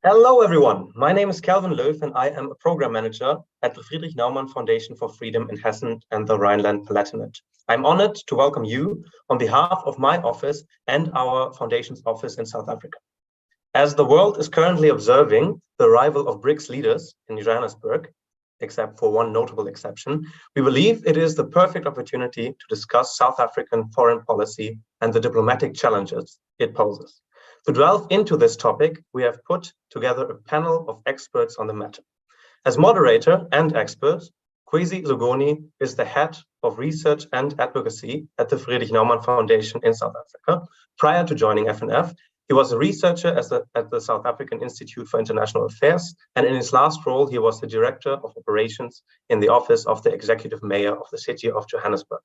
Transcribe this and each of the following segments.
Hello, everyone. My name is Calvin Löw, and I am a program manager at the Friedrich-Naumann Foundation for Freedom in Hessen and the Rhineland-Palatinate. I'm honored to welcome you on behalf of my office and our foundation's office in South Africa. As the world is currently observing the arrival of BRICS leaders in Johannesburg, except for one notable exception, we believe it is the perfect opportunity to discuss South African foreign policy and the diplomatic challenges it poses. To delve into this topic, we have put together a panel of experts on the matter. As moderator and expert, Kwezi Sogoni is the Head of Research and Advocacy at the Friedrich-Naumann Foundation in South Africa. Prior to joining FNF, he was a researcher at the South African Institute for International Affairs, and in his last role, he was the Director of Operations in the Office of the Executive Mayor of the city of Johannesburg.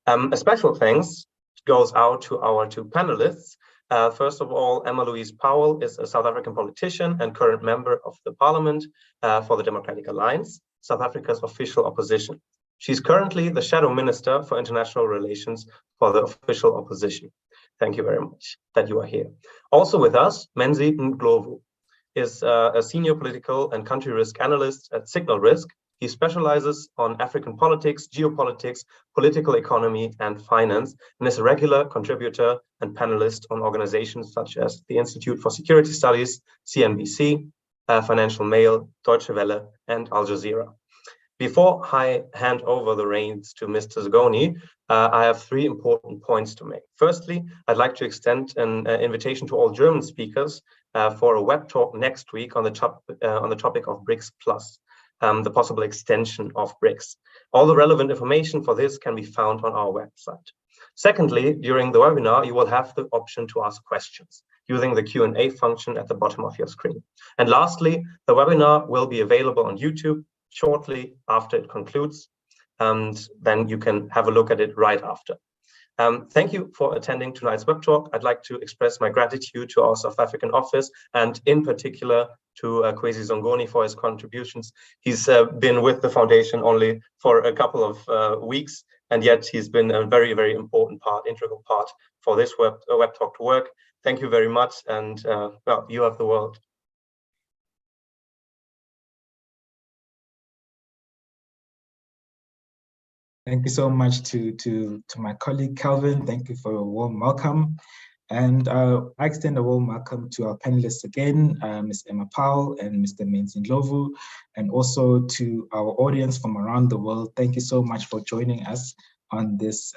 A special thanks goes out to our two panelists. First of all, Emma Louise Powell is a South African politician and current member of the Parliament for the Democratic Alliance, South Africa's official opposition. She's currently the Shadow Minister for International Relations for the official opposition. Thank you very much that you are here. Also with us, Menzi Ndlovu is a senior political and country risk analyst at Signal Risk. He specializes on African politics, geopolitics, political economy, and finance, and is a regular contributor and panelist on organizations such as the Institute for Security Studies, CNBC, Financial Mail, Deutsche Welle, and Al Jazeera. Before I hand over the reins to Mr. Sogoni, I have three important points to make. Firstly, I'd like to extend an invitation to all German speakers for a web talk next week on the topic of BRICS Plus, the possible extension of BRICS. All the relevant information for this can be found on our website. Secondly, during the webinar, you will have the option to ask questions using the Q&A function at the bottom of your screen. And lastly, the webinar will be available on YouTube shortly after it concludes, and then you can have a look at it right after. Thank you for attending tonight's web talk. I'd like to express my gratitude to our South African office, and in particular to Kwezi Sogoni for his contributions. He's been with the foundation only for a couple of weeks, and yet he's been a very, very important part, integral part for this web talk to work. Thank you very much, and well, you have the world. Thank you so much to my colleague Calvin. Thank you for a warm welcome. And I extend a warm welcome to our panelists again, Ms. Emma Powell and Mr. Menzi Ndlovu, and also to our audience from around the world. Thank you so much for joining us on this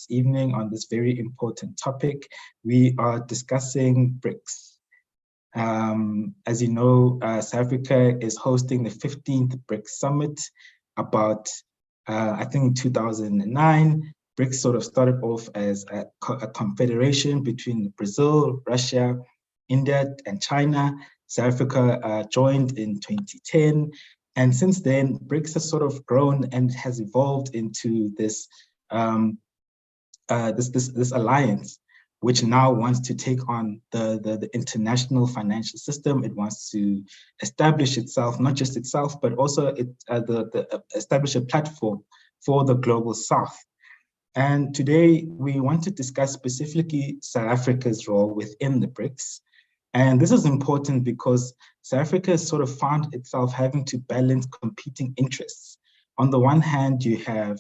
evening on this very important topic. We are discussing BRICS. As you know, South Africa is hosting the 15th BRICS Summit. About I think in 2009, BRICS sort of started off as a confederation between Brazil, Russia, India, and China. South Africa joined in 2010. And since then, BRICS has sort of grown and has evolved into this, this alliance, which now wants to take on the international financial system. It wants to establish itself, not just itself, but also establish a platform for the global South. And today we want to discuss specifically South Africa's role within the BRICS. And this is important because South Africa has sort of found itself having to balance competing interests. On the one hand, you have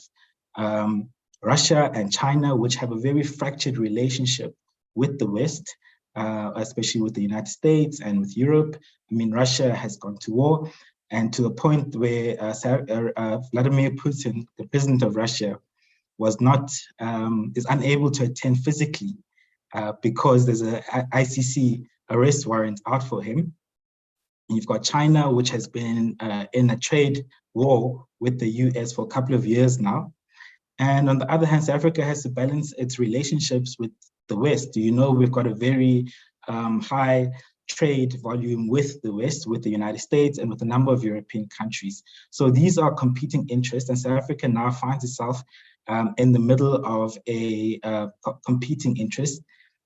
Russia and China, which have a very fractured relationship with the West, especially with the United States and with Europe. I mean, Russia has gone to war, and to the point where Vladimir Putin, the president of Russia, is unable to attend physically because there's an ICC arrest warrant out for him. You've got China, which has been in a trade war with the US for a couple of years now. And on the other hand, South Africa has to balance its relationships with the West. You know, we've got a very high trade volume with the West, with the United States, and with a number of European countries. So these are competing interests, and South Africa now finds itself in the middle of a competing interest.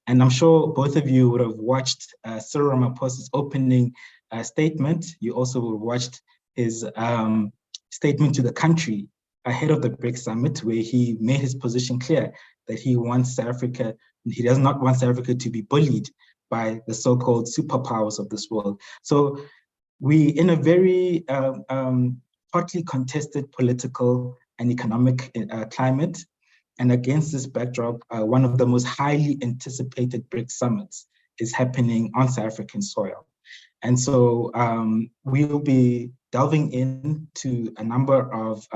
And I'm sure both of you would have watched Cyril Ramaphosa's opening statement. You also would have watched his statement to the country ahead of the BRICS Summit, where he made his position clear that he wants South Africa, he does not want South Africa to be bullied by the so-called superpowers of this world. So we, in a very hotly contested political and economic climate, and against this backdrop, one of the most highly anticipated BRICS summits is happening on South African soil. And so we'll be delving into a number of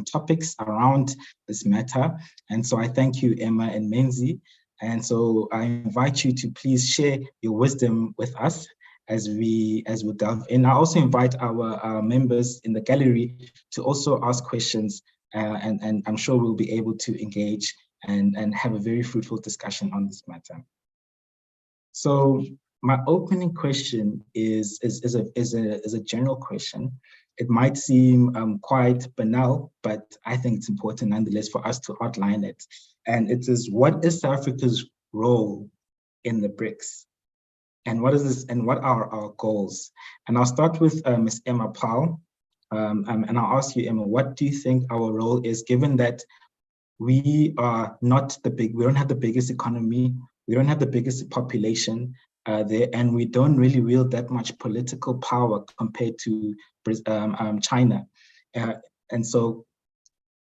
topics around this matter. And so I thank you, Emma and Menzi. And so I invite you to please share your wisdom with us as we delve in. I also invite our members in the gallery to also ask questions, and I'm sure we'll be able to engage and have a very fruitful discussion on this matter. So my opening question is a general question. It might seem quite banal, but I think it's important nonetheless for us to outline it. And it is, what is South Africa's role in the BRICS? And what is this? And what are our goals? And I'll start with Ms. Emma Powell. And I'll ask you, Emma, what do you think our role is, given that we are not we don't have the biggest economy, we don't have the biggest population there, and we don't really wield that much political power compared to China. And so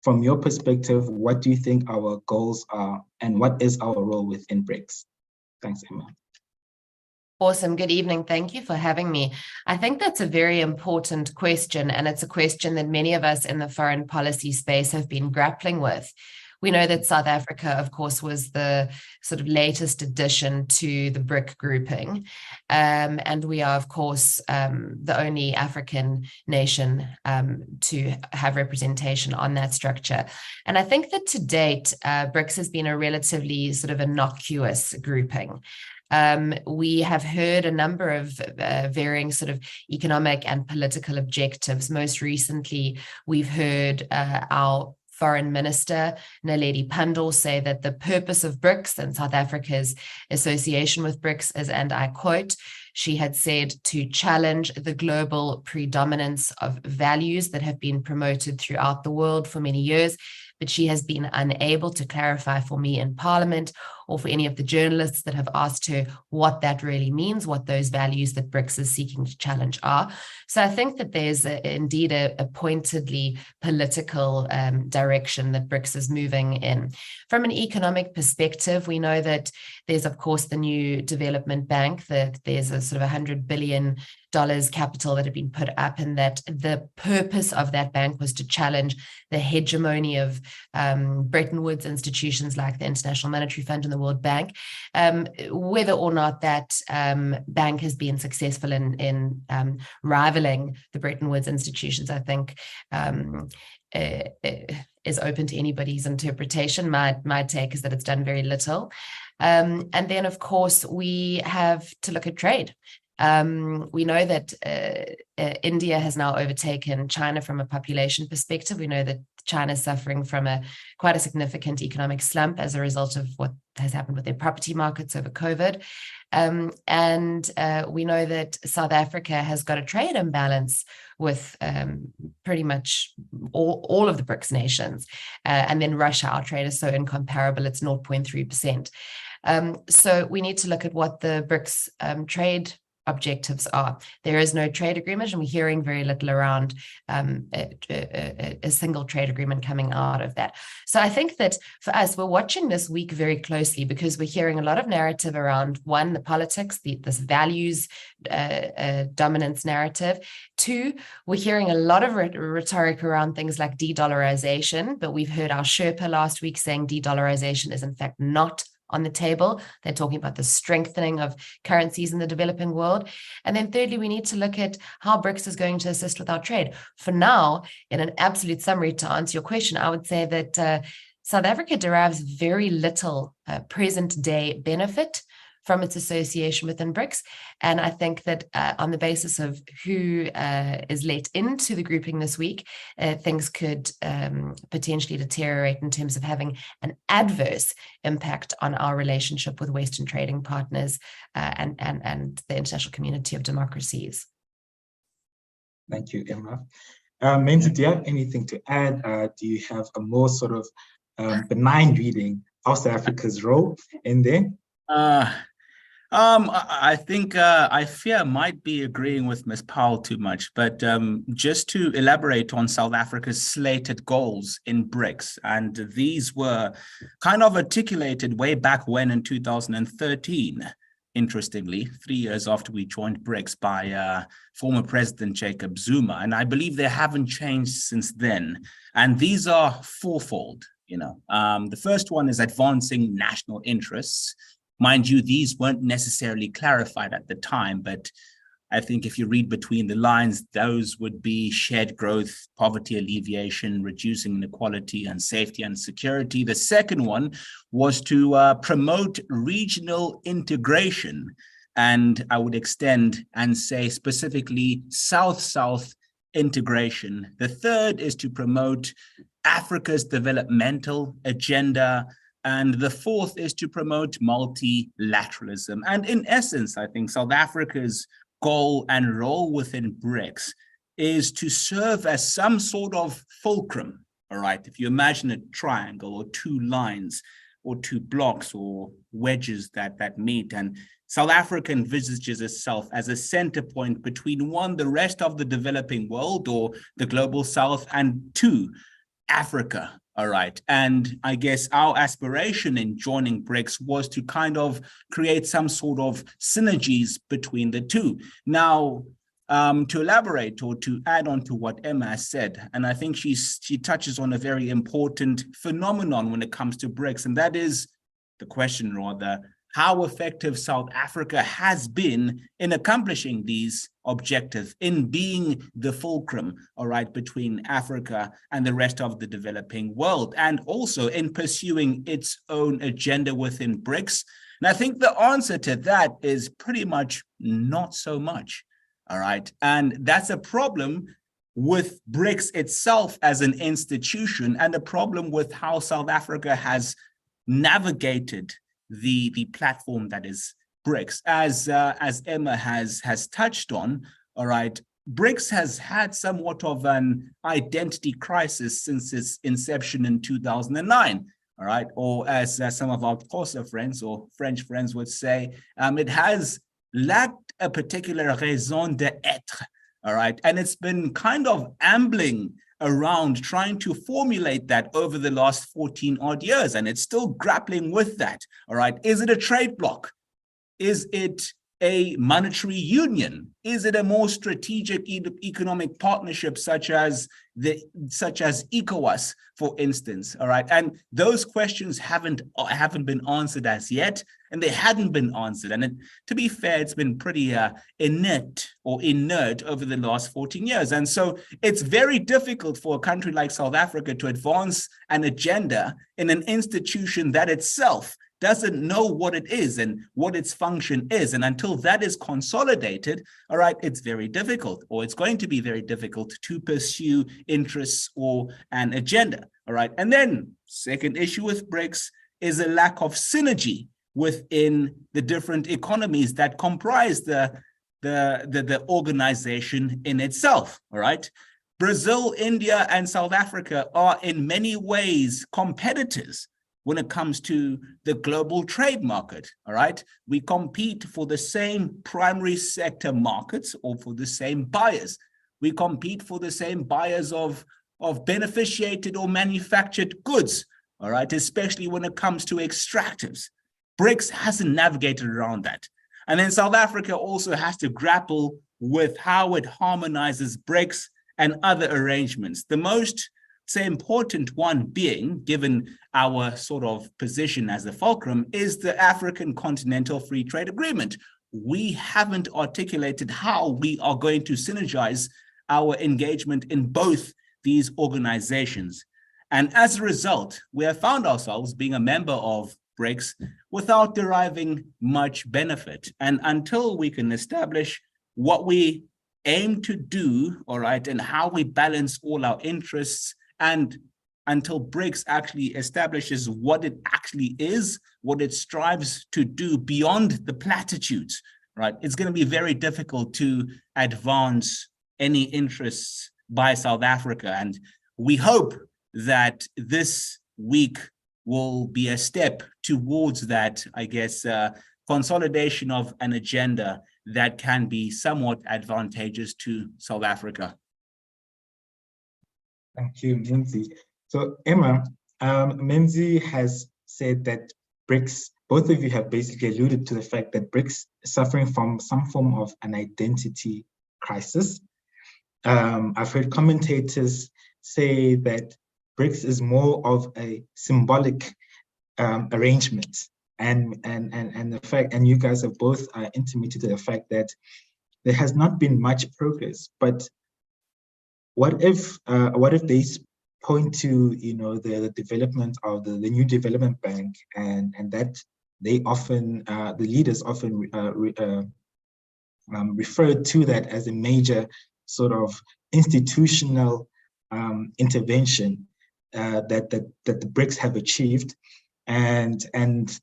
from your perspective, what do you think our goals are, and what is our role within BRICS? Thanks, Emma. Awesome. Good evening. Thank you for having me. I think that's a very important question, and it's a question that many of us in the foreign policy space have been grappling with. We know that South Africa, of course, was the sort of latest addition to the BRIC grouping. And we are, of course, the only African nation to have representation on that structure. And I think that to date, BRICS has been a relatively sort of innocuous grouping. We have heard a number of varying sort of economic and political objectives. Most recently, we've heard our Foreign Minister, Naledi Pandor, say that the purpose of BRICS and South Africa's association with BRICS is, and I quote, she had said, to challenge the global predominance of values that have been promoted throughout the world for many years, but she has been unable to clarify for me in Parliament or for any of the journalists that have asked her what that really means, what those values that BRICS is seeking to challenge are. So I think that there's indeed a pointedly political direction that BRICS is moving in. From an economic perspective, we know that there's, of course, the new development bank, that there's a sort of $100 billion capital that had been put up, and that the purpose of that bank was to challenge the hegemony of Bretton Woods institutions like the International Monetary Fund and the World Bank. Whether or not that bank has been successful in rivaling the Bretton Woods institutions, I think is open to anybody's interpretation. My take is that it's done very little. And then, of course, we have to look at trade. We know that India has now overtaken China from a population perspective. We know that China is suffering from quite a significant economic slump as a result of what has happened with their property markets over COVID. And we know that South Africa has got a trade imbalance with pretty much all of the BRICS nations. And then Russia, our trade is so incomparable, it's 0.3%. So we need to look at what the BRICS trade objectives are. There is no trade agreement, and we're hearing very little around a single trade agreement coming out of that. So I think that for us, we're watching this week very closely, because we're hearing a lot of narrative around, one, the politics, this values dominance narrative. Two, we're hearing a lot of rhetoric around things like de-dollarization, but we've heard our Sherpa last week saying de-dollarization is in fact not on the table. They're talking about the strengthening of currencies in the developing world. And then thirdly, we need to look at how BRICS is going to assist with our trade. For now, in an absolute summary, to answer your question, I would say that South Africa derives very little present day benefit from its association within BRICS. And I think that on the basis of who is let into the grouping this week, things could potentially deteriorate in terms of having an adverse impact on our relationship with Western trading partners and the international community of democracies. Thank you, Emma. Menzi, do you have anything to add? Do you have a more sort of benign reading of South Africa's role in there? I think I fear I might be agreeing with Ms. Powell too much, but just to elaborate on South Africa's slated goals in BRICS, and these were kind of articulated way back when in 2013, interestingly, 3 years after we joined BRICS by former President Jacob Zuma, and I believe they haven't changed since then. And these are fourfold, The first one is advancing national interests. Mind you, these weren't necessarily clarified at the time, but I think if you read between the lines, those would be shared growth, poverty alleviation, reducing inequality, and safety and security. The second one was to promote regional integration. And I would extend and say specifically South-South integration. The third is to promote Africa's developmental agenda. And the fourth is to promote multilateralism. And in essence, I think South Africa's goal and role within BRICS is to serve as some sort of fulcrum, all right? If you imagine a triangle or two lines or two blocks or wedges that meet, and South Africa envisages itself as a center point between one, the rest of the developing world or the global South, and two, Africa. All right. And I guess our aspiration in joining BRICS was to kind of create some sort of synergies between the two. Now, to elaborate or to add on to what Emma said, and I think she touches on a very important phenomenon when it comes to BRICS, and that is the question rather, how effective South Africa has been in accomplishing these objectives, in being the fulcrum, all right, between Africa and the rest of the developing world, and also in pursuing its own agenda within BRICS. And I think the answer to that is pretty much not so much, all right? And that's a problem with BRICS itself as an institution, and a problem with how South Africa has navigated the platform that is BRICS. As Emma has touched on, all right, BRICS has had somewhat of an identity crisis since its inception in 2009, all right, or as some of our Xhosa friends or French friends would say, it has lacked a particular raison d'être, all right, and it's been kind of ambling around trying to formulate that over the last 14 odd years, and it's still grappling with that, all right? Is it a trade bloc? Is it a monetary union? Is it a more strategic economic partnership such as ECOWAS, for instance, all right? And those questions haven't been answered as yet, and they hadn't been answered. And to be fair, it's been pretty inert over the last 14 years. And so it's very difficult for a country like South Africa to advance an agenda in an institution that itself doesn't know what it is and what its function is. And until that is consolidated, all right, it's very difficult, or it's going to be very difficult to pursue interests or an agenda, all right? And then second issue with BRICS is a lack of synergy within the different economies that comprise the organization in itself, all right? Brazil, India, and South Africa are in many ways competitors when it comes to the global trade market, all right? We compete for the same primary sector markets or for the same buyers. We compete for the same buyers of beneficiated or manufactured goods, all right? Especially when it comes to extractives. BRICS hasn't navigated around that. And then South Africa also has to grapple with how it harmonizes BRICS and other arrangements. The most, say, important one being, given our sort of position as the fulcrum, is the African Continental Free Trade Agreement. We haven't articulated how we are going to synergize our engagement in both these organizations. And as a result, we have found ourselves being a member of BRICS without deriving much benefit. And until we can establish what we aim to do, all right, and how we balance all our interests, and until BRICS actually establishes what it actually is, what it strives to do beyond the platitudes, right? It's going to be very difficult to advance any interests by South Africa. And we hope that this week will be a step towards that, I guess, consolidation of an agenda that can be somewhat advantageous to South Africa? Thank you, Menzi. So Emma, Menzi has said that BRICS, both of you have basically alluded to the fact that BRICS is suffering from some form of an identity crisis. I've heard commentators say that BRICS is more of a symbolic arrangement, and the fact, and you guys have both intimated to the fact that there has not been much progress. But what if they point to, you know, the development of the new development bank, and that they often the leaders often refer to that as a major sort of institutional intervention that the BRICS have achieved, and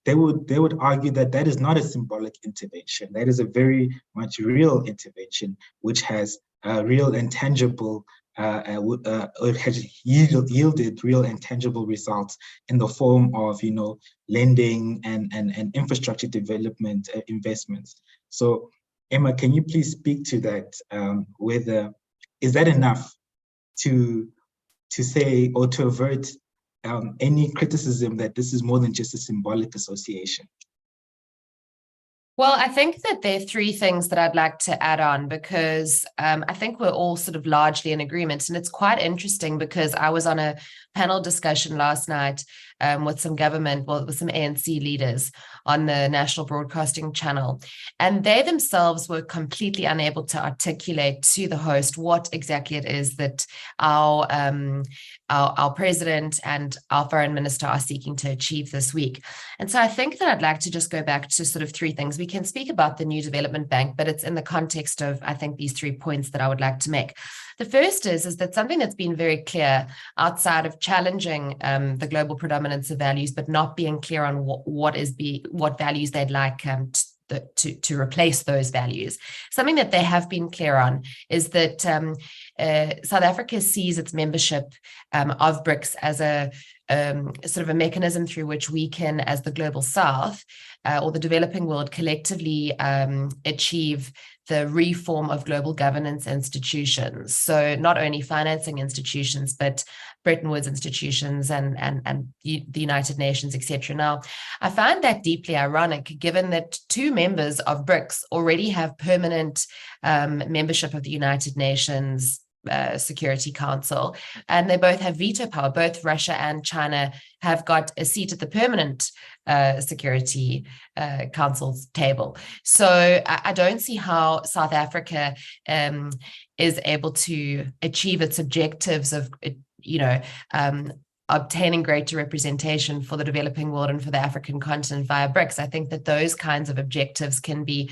they would argue that that is not a symbolic intervention. That is a very much real intervention, which has real and tangible. It has yielded real and tangible results in the form of, you know, lending and infrastructure development investments. So, Emma, can you please speak to that? Whether is that enough to say or to avert any criticism that this is more than just a symbolic association? Well, I think that there are three things that I'd like to add on, because I think we're all sort of largely in agreement. And it's quite interesting because I was on a panel discussion last night with some with some ANC leaders on the National Broadcasting Channel. And they themselves were completely unable to articulate to the host what exactly it is that our president and our foreign minister are seeking to achieve this week. And so I think that I'd like to just go back to sort of three things. We can speak about the new development bank, but it's in the context of, I think, these 3 points that I would like to make. The first is that something that's been very clear outside of challenging the global predominance of values, but not being clear on what values they'd like to replace those values. Something that they have been clear on is that South Africa sees its membership of BRICS as a sort of a mechanism through which we can, as the global South or the developing world, collectively achieve the reform of global governance institutions. So not only financing institutions, but Bretton Woods institutions and the United Nations, etc. Now, I find that deeply ironic, given that 2 members of BRICS already have permanent membership of the United Nations Security Council, and they both have veto power. Both Russia and China have got a seat at the permanent Security Council's table. So I don't see how South Africa is able to achieve its objectives of, obtaining greater representation for the developing world and for the African continent via BRICS. I think that those kinds of objectives can be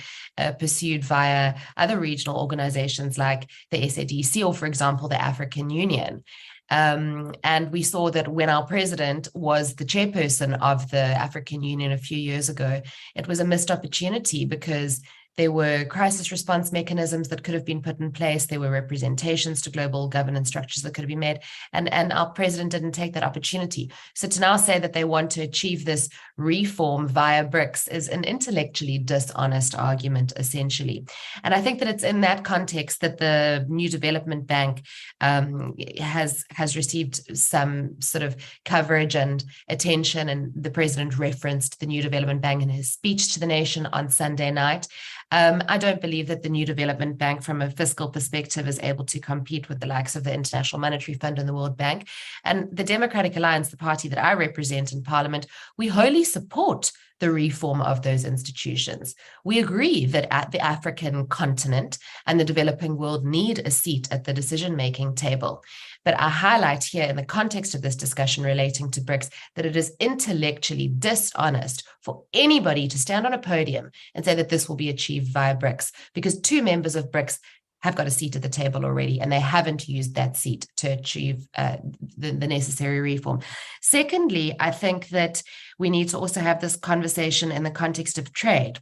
pursued via other regional organizations like the SADC or, for example, the African Union. And we saw that when our president was the chairperson of the African Union a few years ago, it was a missed opportunity because there were crisis response mechanisms that could have been put in place. There were representations to global governance structures that could have been made. And our president didn't take that opportunity. So to now say that they want to achieve this reform via BRICS is an intellectually dishonest argument, essentially. And I think that it's in that context that the New Development Bank has received some sort of coverage and attention. And the president referenced the New Development Bank in his speech to the nation on Sunday night. I don't believe that the New Development Bank, from a fiscal perspective, is able to compete with the likes of the International Monetary Fund and the World Bank. And the Democratic Alliance, the party that I represent in Parliament, we wholly support the reform of those institutions. We agree that the African continent and the developing world need a seat at the decision-making table. But I highlight here in the context of this discussion relating to BRICS that it is intellectually dishonest for anybody to stand on a podium and say that this will be achieved via BRICS, because 2 members of BRICS have got a seat at the table already, and they haven't used that seat to achieve the necessary reform. Secondly, I think that we need to also have this conversation in the context of trade.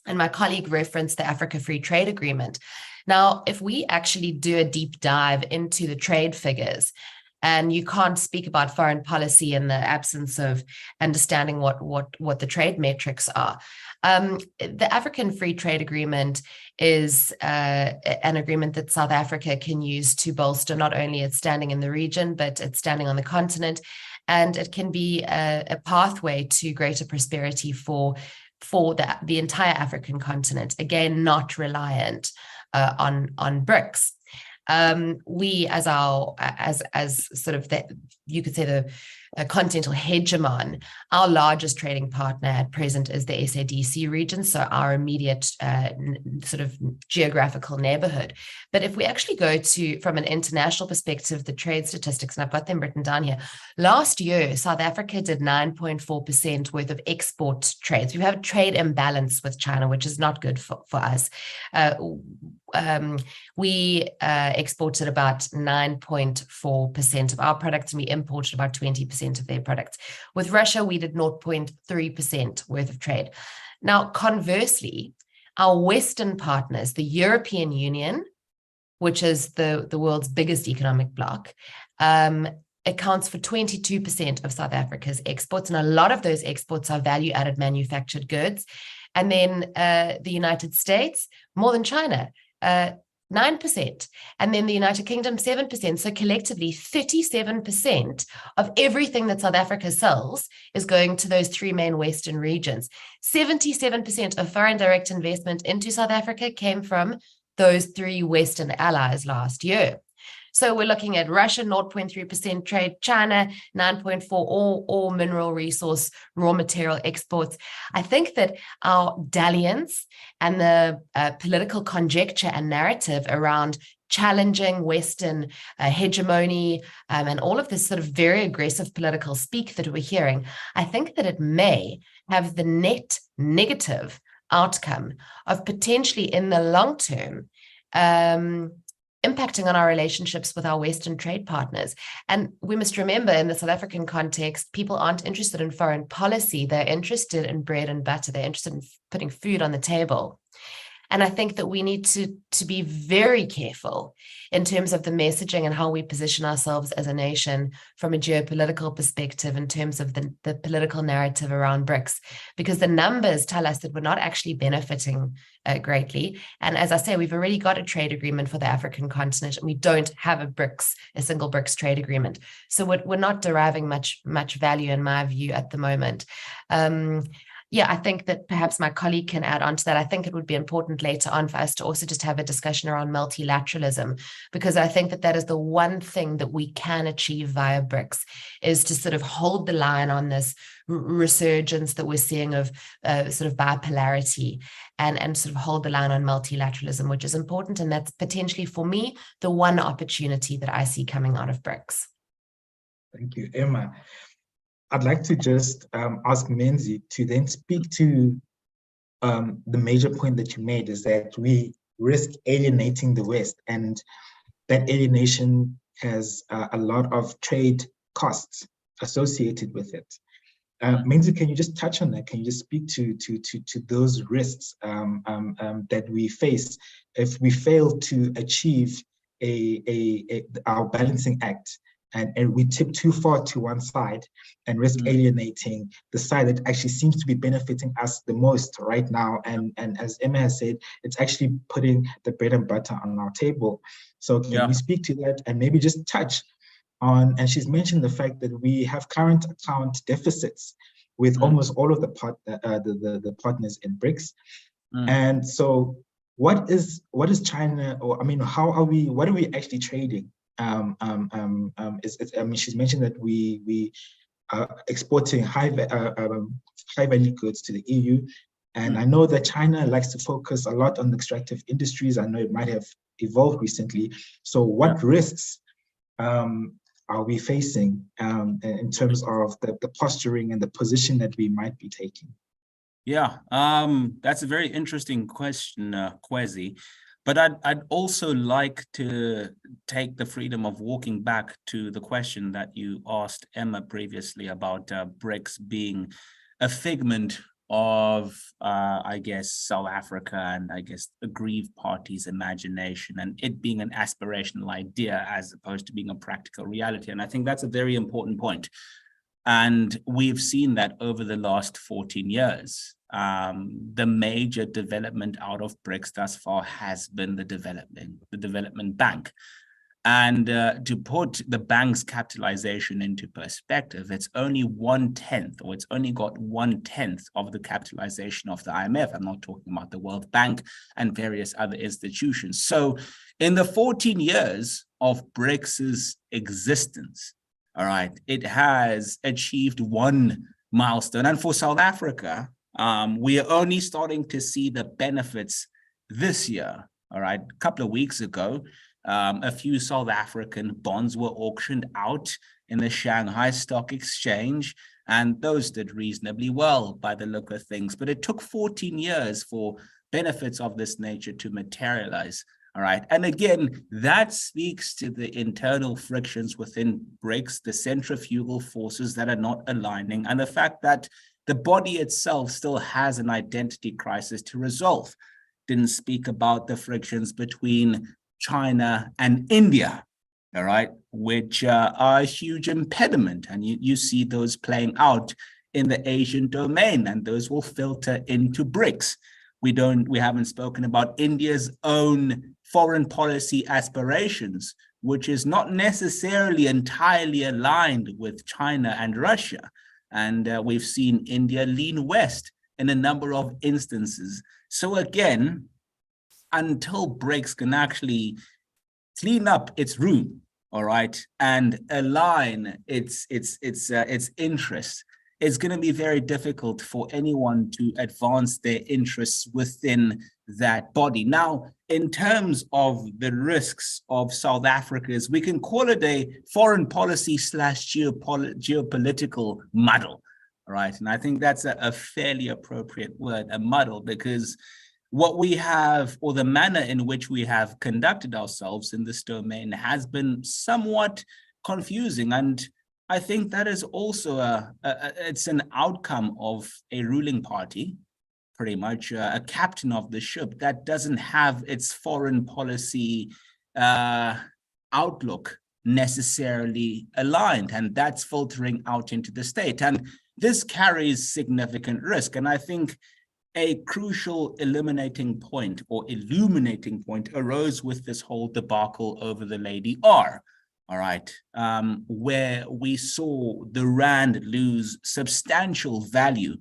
And my colleague referenced the Africa Free Trade Agreement. Now, if we actually do a deep dive into the trade figures, And you can't speak about foreign policy in the absence of understanding what the trade metrics are. The African Free Trade Agreement is an agreement that South Africa can use to bolster not only its standing in the region, but its standing on the continent. And it can be a pathway to greater prosperity for the entire African continent, again, not reliant on BRICS. We, as sort of you could say the continental hegemon, our largest trading partner at present is the SADC region, so our immediate sort of geographical neighborhood. But if we actually go to, from an international perspective, the trade statistics, and I've got them written down here, last year, South Africa did 9.4% worth of export trades. We have a trade imbalance with China, which is not good for us. We exported about 9.4% of our products, and we imported about 20% of their products. With Russia, we did 0.3% worth of trade. Now, conversely, our Western partners, the European Union, which is the world's biggest economic bloc, accounts for 22% of South Africa's exports, and a lot of those exports are value-added manufactured goods. And then the United States, more than China, 9%, and then the United Kingdom 7%. So collectively 37% of everything that South Africa sells is going to those three main Western regions. 77% of foreign direct investment into South Africa came from those three Western allies last year. So we're looking at Russia, 0.3% trade, China, 9.4%, all mineral resource, raw material exports. I think that our dalliance and the political conjecture and narrative around challenging Western hegemony and all of this sort of very aggressive political speak that we're hearing, I think that it may have the net negative outcome of potentially in the long term impacting on our relationships with our Western trade partners. And we must remember, in the South African context, people aren't interested in foreign policy. They're interested in bread and butter. They're interested in putting food on the table. And I think that we need to be very careful in terms of the messaging and how we position ourselves as a nation from a geopolitical perspective in terms of the political narrative around BRICS, because the numbers tell us that we're not actually benefiting greatly. And as I say, we've already got a trade agreement for the African continent, and we don't have a single BRICS trade agreement. So we're not deriving much value, in my view, at the moment. Yeah, I think that perhaps my colleague can add on to that. I think it would be important later on for us to also just have a discussion around multilateralism, because I think that is the one thing that we can achieve via BRICS, is to sort of hold the line on this resurgence that we're seeing of sort of bipolarity and sort of hold the line on multilateralism, which is important. And that's potentially, for me, the one opportunity that I see coming out of BRICS. Thank you, Emma. I'd like to just ask Menzi to then speak to the major point that you made, is that we risk alienating the West, and that alienation has a lot of trade costs associated with it. Menzi, can you just touch on that? Can you just speak to those risks that we face if we fail to achieve our balancing act? And we tip too far to one side and risk alienating the side that actually seems to be benefiting us the most right now. And as Emma has said, it's actually putting the bread and butter on our table. So can you speak to that and maybe just touch on, and she's mentioned the fact that we have current account deficits with almost all of the partners in BRICS. And so what is China, or I mean, what are we actually trading? I mean, she's mentioned that we are exporting high value goods to the EU, and I know that China likes to focus a lot on the extractive industries. I know it might have evolved recently. So what risks are we facing in terms of the posturing and the position that we might be taking? Yeah, that's a very interesting question, Kwezi. But I'd also like to take the freedom of walking back to the question that you asked Emma previously about BRICS being a figment of, I guess, South Africa and I guess aggrieved parties' imagination and it being an aspirational idea as opposed to being a practical reality. And I think that's a very important point. And we've seen that over the last 14 years. The major development out of BRICS thus far has been the development bank. And to put the bank's capitalization into perspective, it's only 1/10, or it's only got 1/10 of the capitalization of the IMF. I'm not talking about the World Bank and various other institutions. So in the 14 years of BRICS's existence, all right, it has achieved one milestone. And for South Africa, we are only starting to see the benefits this year, all right? A couple of weeks ago, a few South African bonds were auctioned out in the Shanghai Stock Exchange, and those did reasonably well by the look of things. But it took 14 years for benefits of this nature to materialize. All right. And again, that speaks to the internal frictions within BRICS, the centrifugal forces that are not aligning, and the fact that the body itself still has an identity crisis to resolve. Didn't speak about the frictions between China and India, all right, which are a huge impediment. And you see those playing out in the Asian domain, and those will filter into BRICS. We haven't spoken about India's own foreign policy aspirations, which is not necessarily entirely aligned with China and Russia. And we've seen India lean west in a number of instances. So again, until BRICS can actually clean up its room, all right, and align its interests, it's going to be very difficult for anyone to advance their interests within that body. Now, in terms of the risks of South Africa's, we can call it a foreign policy / geopolitical muddle, all right? And I think that's a fairly appropriate word, a muddle, because what we have, or the manner in which we have conducted ourselves in this domain, has been somewhat confusing. And I think that is also it's an outcome of a ruling party, pretty much a captain of the ship that doesn't have its foreign policy outlook necessarily aligned, and that's filtering out into the state. And this carries significant risk. And I think a crucial illuminating point arose with this whole debacle over the Lady R. All right, where we saw the Rand lose substantial value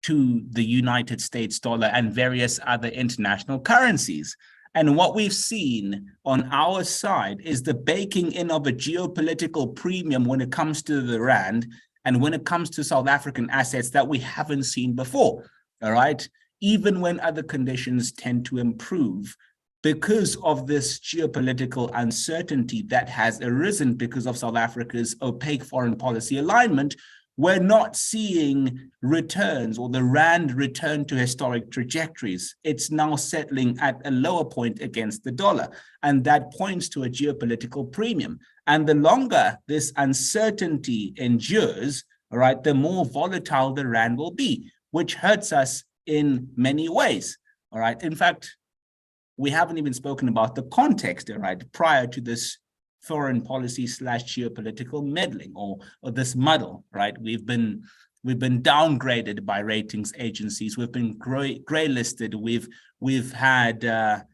to the United States dollar and various other international currencies. And what we've seen on our side is the baking in of a geopolitical premium when it comes to the Rand and when it comes to South African assets that we haven't seen before, all right? Even when other conditions tend to improve, because of this geopolitical uncertainty that has arisen because of South Africa's opaque foreign policy alignment, we're not seeing returns or the Rand return to historic trajectories. It's now settling at a lower point against the dollar, and that points to a geopolitical premium. And the longer this uncertainty endures, all right, the more volatile the Rand will be, which hurts us in many ways, all right? In fact, we haven't even spoken about the context, right, prior to this foreign policy / geopolitical meddling or this muddle, right? We've been downgraded by ratings agencies. We've been gray listed. We've had a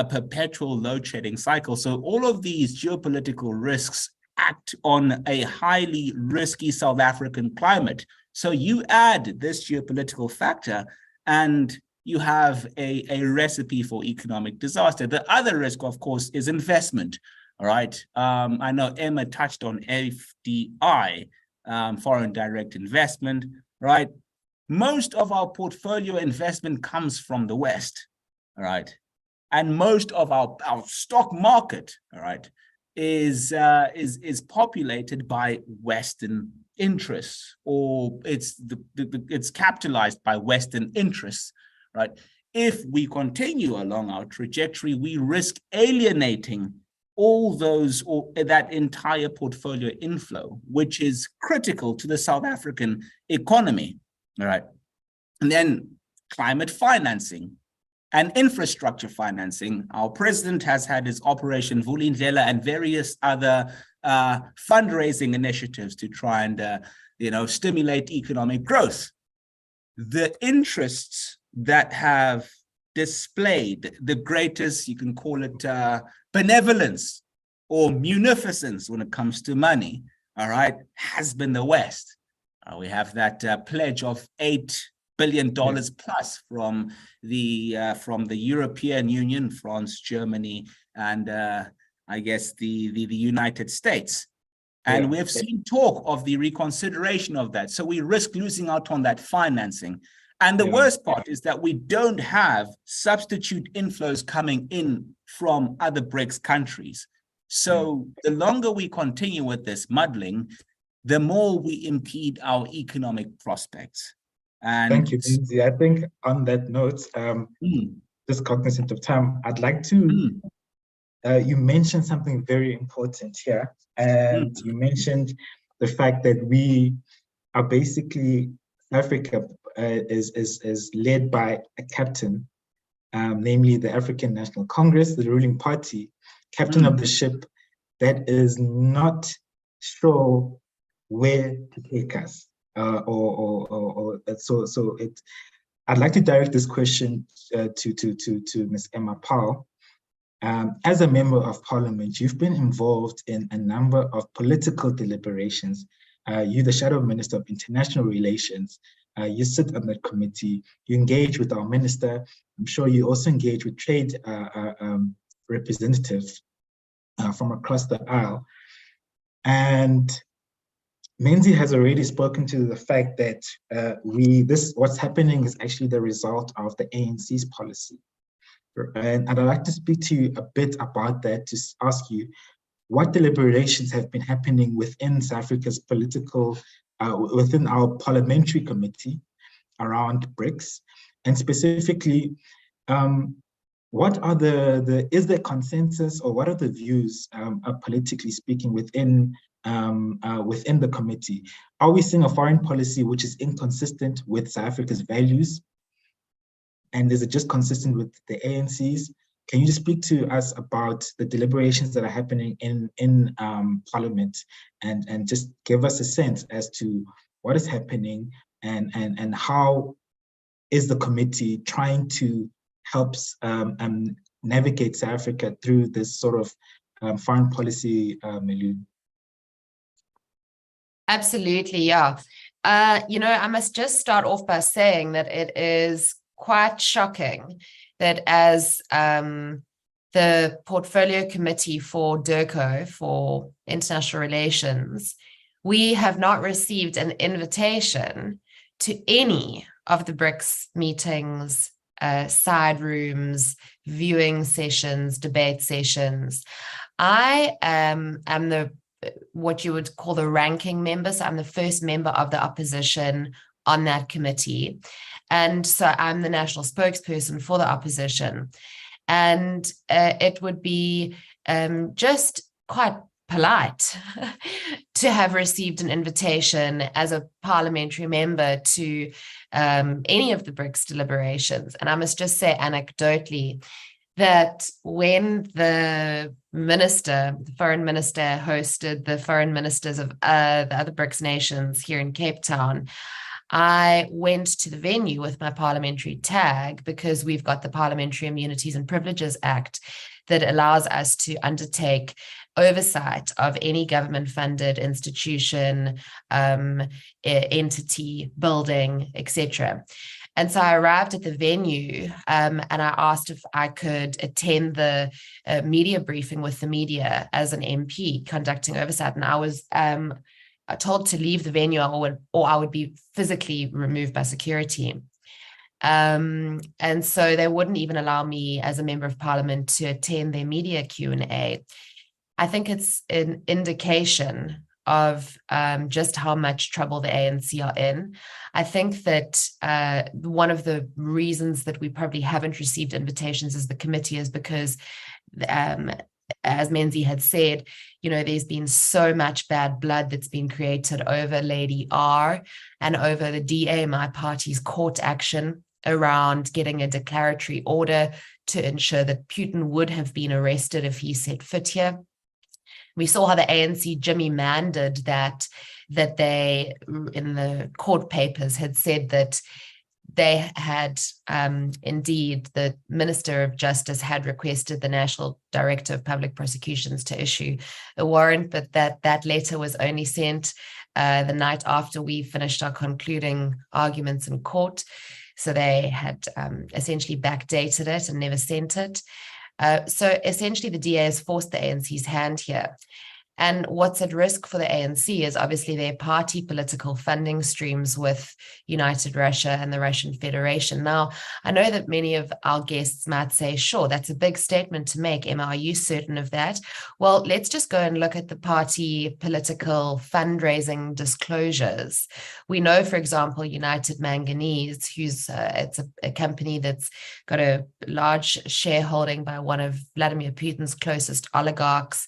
perpetual load shedding cycle. So all of these geopolitical risks act on a highly risky South African climate. So you add this geopolitical factor and you have a recipe for economic disaster. The other risk, of course, is investment, all right? I know Emma touched on FDI, foreign direct investment, right? Most of our portfolio investment comes from the West, all right? And most of our stock market, all right, is populated by Western interests, or it's capitalized by Western interests, right? If we continue along our trajectory, we risk alienating all those or that entire portfolio inflow, which is critical to the South African economy, all right? And then climate financing and infrastructure financing. Our president has had his Operation Vulindlela and various other fundraising initiatives to try and stimulate economic growth. The interests that have displayed the greatest, you can call it benevolence or munificence when it comes to money, all right, has been the West. We have that pledge of $8 billion plus from the European Union, France, Germany, and I guess the United States. And we have seen talk of the reconsideration of that. So we risk losing out on that financing. And the worst part is that we don't have substitute inflows coming in from other BRICS countries. So the longer we continue with this muddling, the more we impede our economic prospects. And thank you, Menzi. I think on that note, just cognizant of time, I'd like to, you mentioned something very important here. And you mentioned the fact that we are basically, Africa is led by a captain, namely the African National Congress, the ruling party, captain of the ship that is not sure where to take us. So I'd like to direct this question to Ms. Emma Powell. As a member of parliament, you've been involved in a number of political deliberations. You're the Shadow Minister of International Relations. You sit on that committee. You engage with our minister. I'm sure you also engage with trade representatives from across the aisle. And Menzi has already spoken to the fact that what's happening is actually the result of the ANC's policy. And I'd like to speak to you a bit about that, to ask you what deliberations have been happening within South Africa's political, within our parliamentary committee around BRICS, and specifically, what are is there consensus, or what are the views, politically speaking, within the committee? Are we seeing a foreign policy which is inconsistent with South Africa's values? And is it just consistent with the ANC's? Can you just speak to us about the deliberations that are happening in Parliament, and just give us a sense as to what is happening, and how is the committee trying to help navigate South Africa through this sort of foreign policy milieu? Absolutely, yeah. I must just start off by saying that it is quite shocking that as the portfolio committee for DIRCO, for international relations, we have not received an invitation to any of the BRICS meetings, side rooms, viewing sessions, debate sessions. I am what you would call the ranking member. So I'm the first member of the opposition on that committee. And so I'm the national spokesperson for the opposition. And it would be just quite polite to have received an invitation as a parliamentary member to any of the BRICS deliberations. And I must just say anecdotally that when the foreign minister hosted the foreign ministers of the other BRICS nations here in Cape Town, I went to the venue with my parliamentary tag, because we've got the Parliamentary Immunities and Privileges Act that allows us to undertake oversight of any government-funded institution, entity, building, etc. And so I arrived at the venue and I asked if I could attend the media briefing with the media as an MP conducting oversight. And I was told to leave the venue, or I would be physically removed by security. And so they wouldn't even allow me as a member of parliament to attend their media Q&A. I think it's an indication of just how much trouble the ANC are in. I think that one of the reasons that we probably haven't received invitations as the committee is because as Menzi had said, there's been so much bad blood that's been created over Lady R and over the DA, my party's court action around getting a declaratory order to ensure that Putin would have been arrested if he set foot here. We saw how the ANC Jimmy Mann did that they, in the court papers, had said that they had, indeed, the Minister of Justice had requested the National Director of Public Prosecutions to issue a warrant, but that letter was only sent the night after we finished our concluding arguments in court. So they had essentially backdated it and never sent it. So essentially the DA has forced the ANC's hand here. And what's at risk for the ANC is obviously their party political funding streams with United Russia and the Russian Federation. Now, I know that many of our guests might say, sure, that's a big statement to make. Emma, are you certain of that? Well, let's just go and look at the party political fundraising disclosures. We know, for example, United Manganese, who's it's a company that's got a large shareholding by one of Vladimir Putin's closest oligarchs.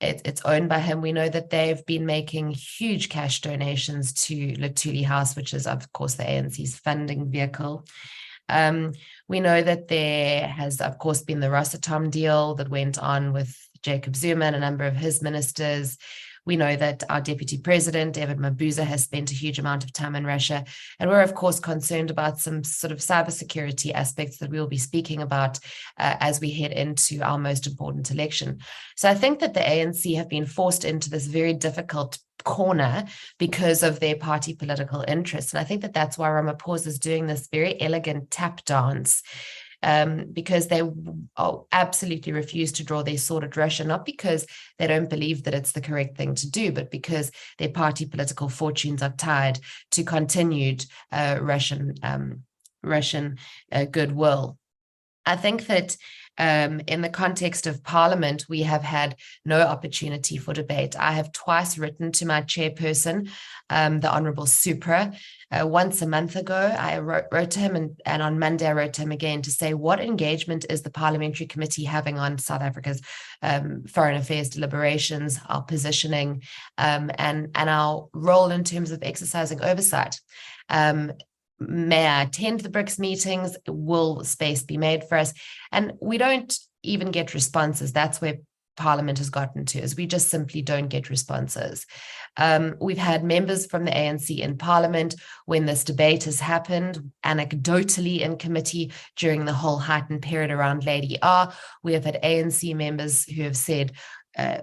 It's owned by him. We know that they've been making huge cash donations to Luthuli House, which is, of course, the ANC's funding vehicle. We know that there has, of course, been the Rosatom deal that went on with Jacob Zuma and a number of his ministers. We know that our deputy president, David Mabuza, has spent a huge amount of time in Russia. And we're, of course, concerned about some sort of cybersecurity aspects that we will be speaking about as we head into our most important election. So I think that the ANC have been forced into this very difficult corner because of their party political interests. And I think that that's why Ramaphosa is doing this very elegant tap dance, because they absolutely refuse to draw their sword at Russia, not because they don't believe that it's the correct thing to do, but because their party political fortunes are tied to continued Russian goodwill. I think that in the context of Parliament, we have had no opportunity for debate. I have twice written to my chairperson, the Honourable Supra. Once a month ago, I wrote to him, and on Monday I wrote to him again to say, what engagement is the Parliamentary Committee having on South Africa's foreign affairs deliberations, our positioning, and our role in terms of exercising oversight. May I attend the BRICS meetings? Will space be made for us? And we don't even get responses. That's where Parliament has gotten to, is we just simply don't get responses. We've had members from the ANC in Parliament when this debate has happened, anecdotally in committee during the whole heightened period around Lady R. We have had ANC members who have said,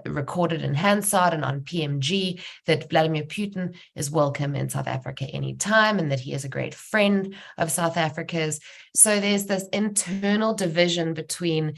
recorded in Hansard and on PMG, that Vladimir Putin is welcome in South Africa anytime and that he is a great friend of South Africa's. So there's this internal division within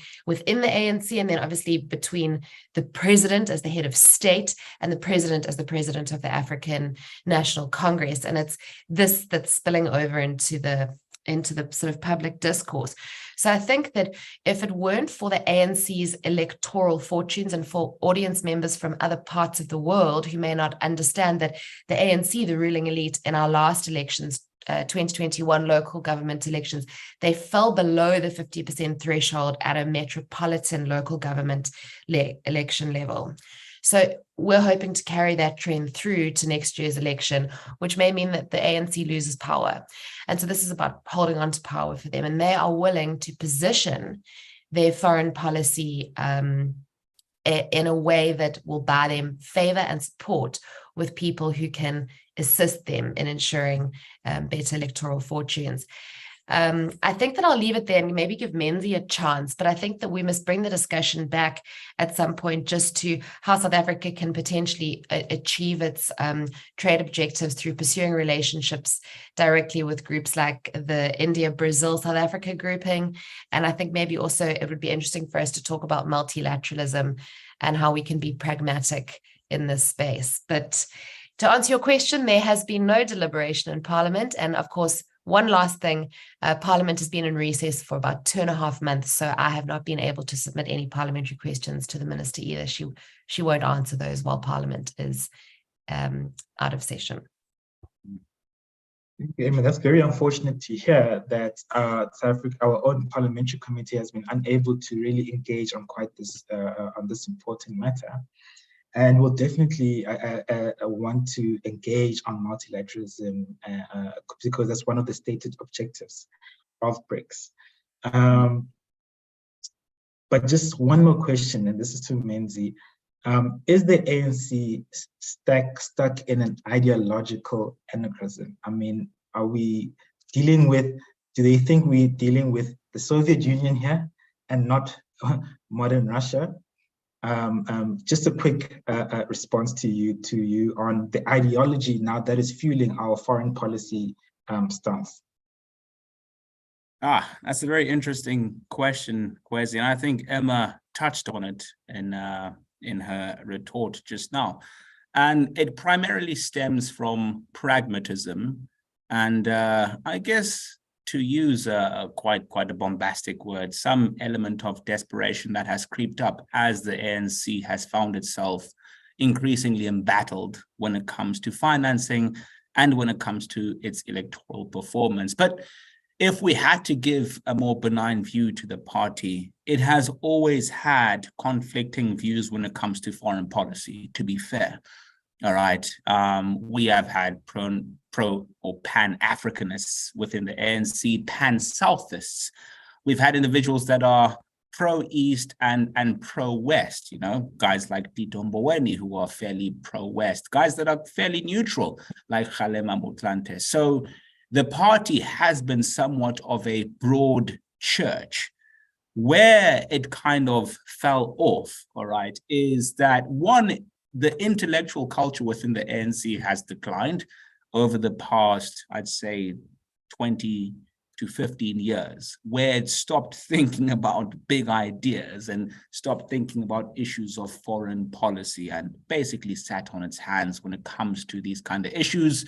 the ANC, and then obviously between the president as the head of state and the president as the president of the African National Congress. And it's this that's spilling over into the sort of public discourse. So I think that if it weren't for the ANC's electoral fortunes and for audience members from other parts of the world who may not understand that the ANC, the ruling elite in our last elections, 2021 local government elections, they fell below the 50% threshold at a metropolitan local government election level. So we're hoping to carry that trend through to next year's election, which may mean that the ANC loses power. And so this is about holding on to power for them. And they are willing to position their foreign policy in a way that will buy them favor and support with people who can assist them in ensuring better electoral fortunes. I think that I'll leave it there and maybe give Menzi a chance, but I think that we must bring the discussion back at some point just to how South Africa can potentially achieve its trade objectives through pursuing relationships directly with groups like the India-Brazil-South Africa grouping. And I think maybe also it would be interesting for us to talk about multilateralism and how we can be pragmatic in this space. But to answer your question, there has been no deliberation in Parliament. And of course, one last thing, Parliament has been in recess for about 2.5 months, so I have not been able to submit any parliamentary questions to the minister either. She won't answer those while Parliament is out of session. I mean, that's very unfortunate to hear that South Africa, our own parliamentary committee, has been unable to really engage on quite this on this important matter. And we'll definitely want to engage on multilateralism because that's one of the stated objectives of BRICS. But just one more question, and this is to Menzi. Is the ANC stuck in an ideological anachronism? I mean, are we dealing with, do they think we're dealing with the Soviet Union here and not modern Russia? Just a quick response to you on the ideology now that is fueling our foreign policy stance. That's a very interesting question, Kwezi, and I think Emma touched on it in her retort just now. And it primarily stems from pragmatism, and I guess, to use quite a bombastic word, some element of desperation that has creeped up as the ANC has found itself increasingly embattled when it comes to financing and when it comes to its electoral performance. But if we had to give a more benign view to the party, it has always had conflicting views when it comes to foreign policy, to be fair. All right. We have had pro or pan-Africanists within the ANC, pan-Southists. We've had individuals that are pro-East and pro-West, you know, guys like Tito Mboweni, who are fairly pro-West, guys that are fairly neutral, like Kgalema Motlanthe. So the party has been somewhat of a broad church. Where it kind of fell off, all right, is that one, the intellectual culture within the ANC has declined over the past, I'd say, 20 to 15 years, where it stopped thinking about big ideas and stopped thinking about issues of foreign policy and basically sat on its hands when it comes to these kind of issues.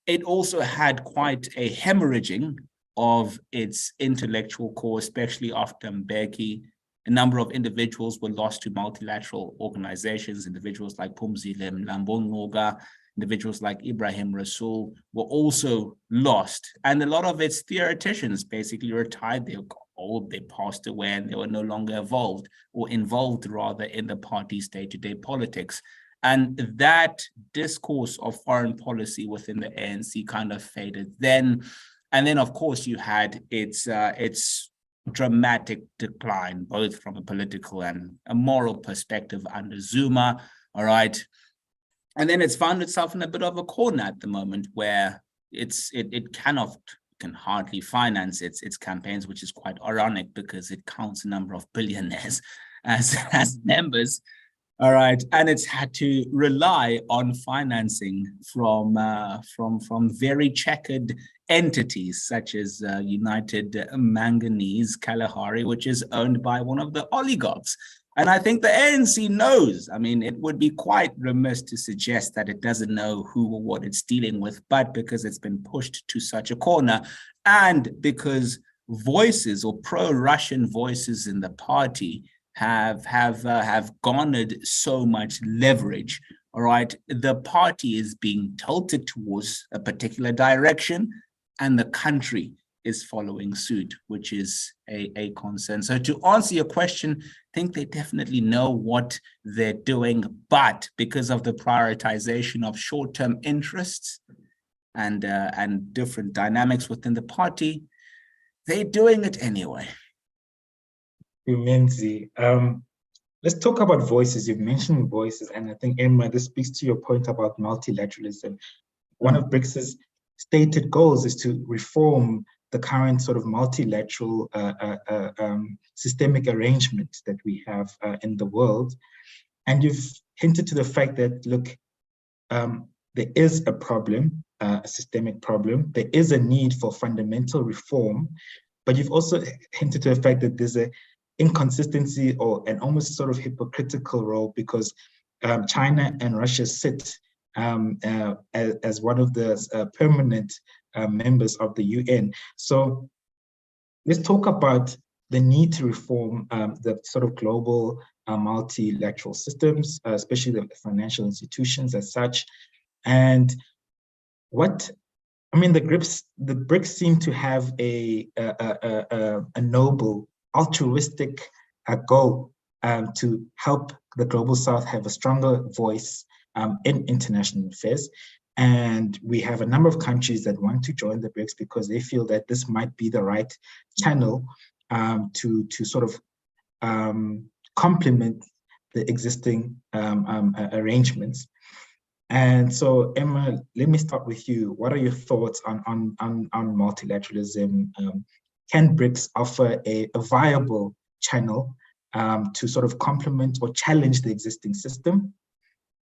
It also had quite a hemorrhaging of its intellectual core, especially after Mbeki. A number of individuals were lost to multilateral organizations. Individuals like Phumzile Mlambo-Ngcuka, individuals like Ibrahim Rasool were also lost. And a lot of its theoreticians basically retired. They passed away and they were no longer involved rather in the party's day-to-day politics. And that discourse of foreign policy within the ANC kind of faded then. And then, of course, you had its dramatic decline, both from a political and a moral perspective under Zuma, all right? And then it's found itself in a bit of a corner at the moment where it can hardly finance its campaigns, which is quite ironic because it counts a number of billionaires as members. All right, and it's had to rely on financing from very checkered entities such as United Manganese Kalahari, which is owned by one of the oligarchs. And I think the ANC knows. I mean, it would be quite remiss to suggest that it doesn't know who or what it's dealing with, but because it's been pushed to such a corner, and because voices or pro-Russian voices in the party have garnered so much leverage, all right, the party is being tilted towards a particular direction and the country is following suit, which is a concern. So to answer your question, I think they definitely know what they're doing, but because of the prioritization of short-term interests and different dynamics within the party, they're doing it anyway. Menzi, let's talk about voices. You've mentioned voices, and I think, Emma, this speaks to your point about multilateralism. One of BRICS's stated goals is to reform the current sort of multilateral systemic arrangement that we have in the world. And you've hinted to the fact that, look, there is a problem, a systemic problem. There is a need for fundamental reform, but you've also hinted to the fact that there's a inconsistency or an almost sort of hypocritical role because China and Russia sit as one of the permanent members of the UN. So let's talk about the need to reform the sort of global multilateral systems, especially the financial institutions as such. And what I mean, the BRICS seem to have a noble, altruistic goal to help the global South have a stronger voice in international affairs. And we have a number of countries that want to join the BRICS because they feel that this might be the right channel to sort of complement the existing arrangements. And so, Emma, let me start with you. What are your thoughts on multilateralism? Can BRICS offer a viable channel to sort of complement or challenge the existing system?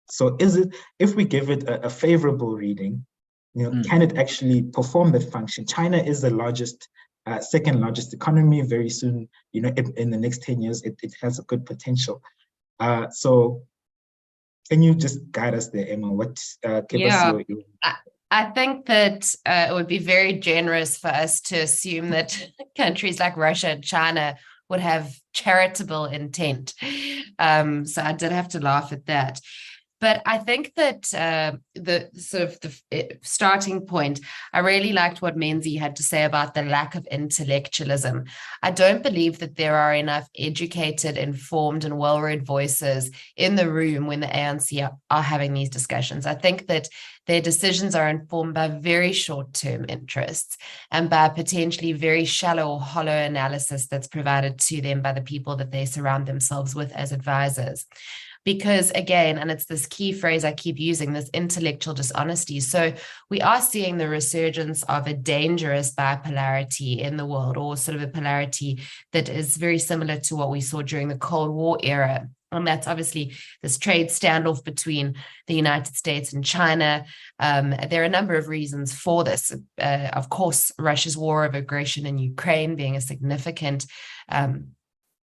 So is it, if we give it a favorable reading, can it actually perform that function? China is the largest, second largest economy. Very soon, in the next 10 years, it has a good potential. So can you just guide us there, Emma? I think that it would be very generous for us to assume that countries like Russia and China would have charitable intent. So I did have to laugh at that. But I think that the sort of the starting point, I really liked what Menzi had to say about the lack of intellectualism. I don't believe that there are enough educated, informed, and well-read voices in the room when the ANC are having these discussions. I think that their decisions are informed by very short-term interests and by potentially very shallow or hollow analysis that's provided to them by the people that they surround themselves with as advisors. Because again, and it's this key phrase I keep using, this intellectual dishonesty. So we are seeing the resurgence of a dangerous bipolarity in the world, or sort of a polarity that is very similar to what we saw during the Cold War era. And that's obviously this trade standoff between the United States and China. There are a number of reasons for this. Of course, Russia's war of aggression in Ukraine being a significant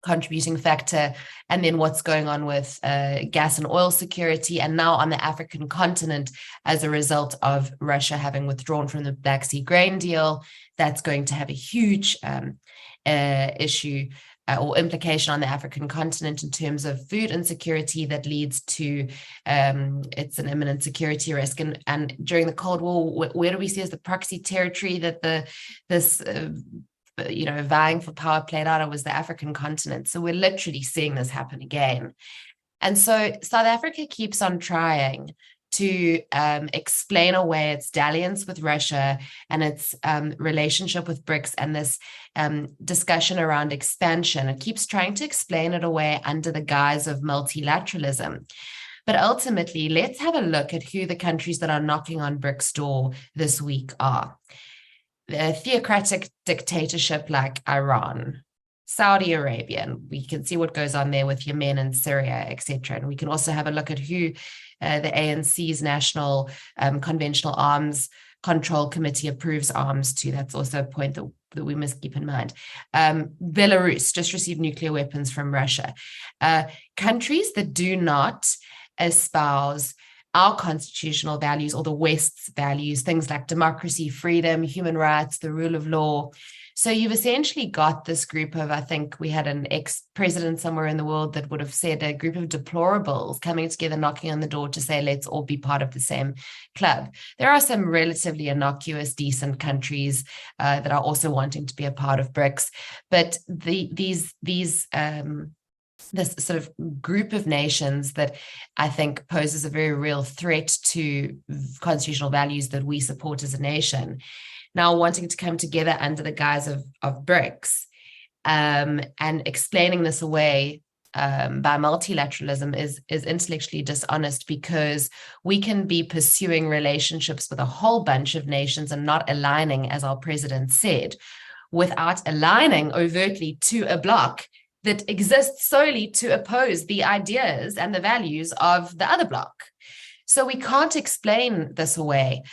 contributing factor, and then what's going on with gas and oil security, and now on the African continent as a result of Russia having withdrawn from the Black Sea grain deal. That's going to have a huge issue or implication on the African continent in terms of food insecurity that leads to it's an imminent security risk. And during the Cold War, where do we see as the proxy territory that this vying for power played out? It was the African continent. So we're literally seeing this happen again. And so South Africa keeps on trying to explain away its dalliance with Russia and its relationship with BRICS and this discussion around expansion. It keeps trying to explain it away under the guise of multilateralism. But ultimately, let's have a look at who the countries that are knocking on BRICS' door this week are. A theocratic dictatorship like Iran, Saudi Arabia, and we can see what goes on there with Yemen and Syria, etc. And we can also have a look at who the ANC's National Conventional Arms Control Committee approves arms to. That's also a point that we must keep in mind. Belarus just received nuclear weapons from Russia. Countries that do not espouse our constitutional values or the West's values, things like democracy, freedom, human rights, the rule of law. So you've essentially got this group of, I think we had an ex-president somewhere in the world that would have said a group of deplorables coming together, knocking on the door to say, let's all be part of the same club. There are some relatively innocuous, decent countries that are also wanting to be a part of BRICS, but this sort of group of nations that I think poses a very real threat to constitutional values that we support as a nation, now wanting to come together under the guise of BRICS and explaining this away by multilateralism is intellectually dishonest, because we can be pursuing relationships with a whole bunch of nations and not aligning, as our president said, without aligning overtly to a bloc that exists solely to oppose the ideas and the values of the other bloc. So we can't explain this away.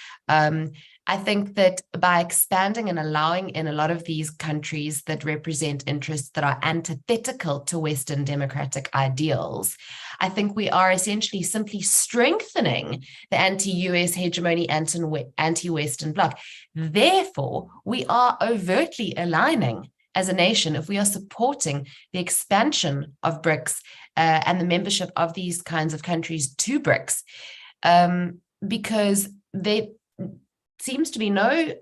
I think that by expanding and allowing in a lot of these countries that represent interests that are antithetical to Western democratic ideals, I think we are essentially simply strengthening the anti-US hegemony, anti-Western bloc. Therefore, we are overtly aligning as a nation if we are supporting the expansion of BRICS and the membership of these kinds of countries to BRICS, because seems to be no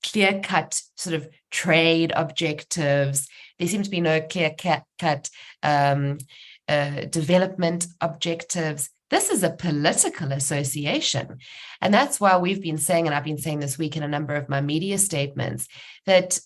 clear-cut sort of trade objectives. There seem to be no clear-cut development objectives. This is a political association. And that's why we've been saying, and I've been saying this week in a number of my media statements, that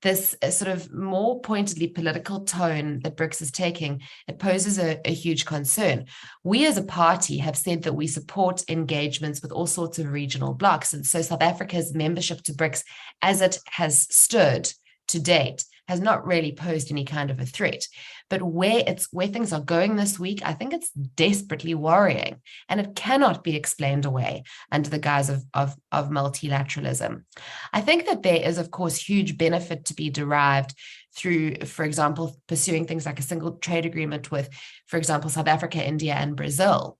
this sort of more pointedly political tone that BRICS is taking, it poses a huge concern. We as a party have said that we support engagements with all sorts of regional blocs. And so South Africa's membership to BRICS, as it has stood to date, has not really posed any kind of a threat. But where things are going this week, I think it's desperately worrying, and it cannot be explained away under the guise of multilateralism. I think that there is, of course, huge benefit to be derived through, for example, pursuing things like a single trade agreement with, for example, South Africa, India, and Brazil.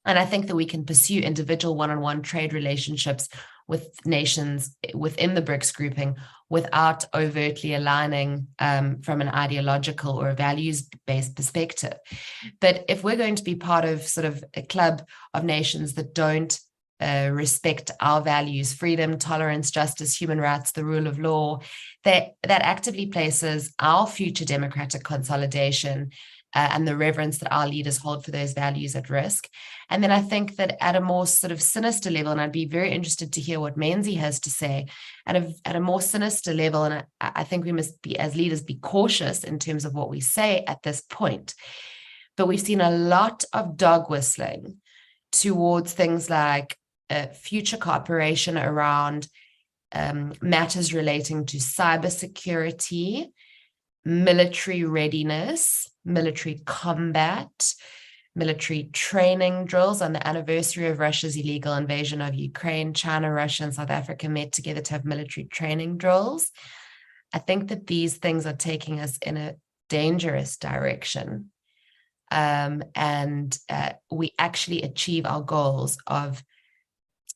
And I think that we can pursue individual one-on-one trade relationships with nations within the BRICS grouping without overtly aligning from an ideological or a values-based perspective. But if we're going to be part of sort of a club of nations that don't respect our values, freedom, tolerance, justice, human rights, the rule of law, that actively places our future democratic consolidation and the reverence that our leaders hold for those values at risk. And then I think that at a more sort of sinister level, and I'd be very interested to hear what Menzi has to say, at a more sinister level, and I think we must be, as leaders, be cautious in terms of what we say at this point. But we've seen a lot of dog whistling towards things like future cooperation around matters relating to cybersecurity, military readiness, military combat, military training drills. On the anniversary of Russia's illegal invasion of Ukraine, China, Russia, and South Africa met together to have military training drills. I think that these things are taking us in a dangerous direction. And we actually achieve our goals of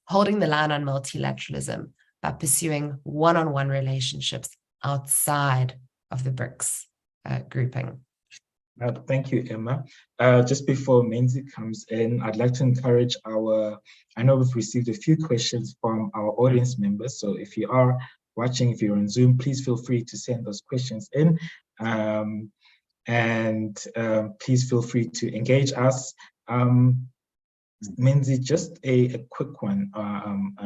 holding the line on multilateralism by pursuing one-on-one relationships outside of the BRICS grouping. Thank you, Emma. Just before Menzi comes in, I'd like to encourage I know we've received a few questions from our audience members, so if you are watching, if you're on Zoom, please feel free to send those questions in. Please feel free to engage us. Menzi, just a quick one,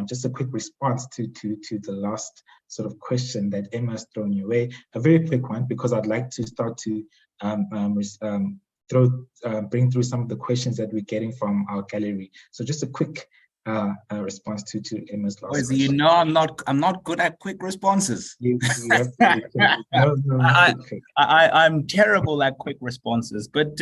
just a quick response to the last sort of question that Emma's thrown your way. A very quick one, because I'd like to start to bring through some of the questions that we're getting from our gallery. So just a quick response to Emma's last question. You know, I'm not good at quick responses. I'm terrible at quick responses, but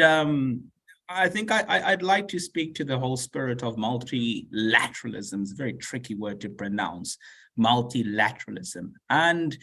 I think I'd like to speak to the whole spirit of multilateralism. It's a very tricky word to pronounce, multilateralism. And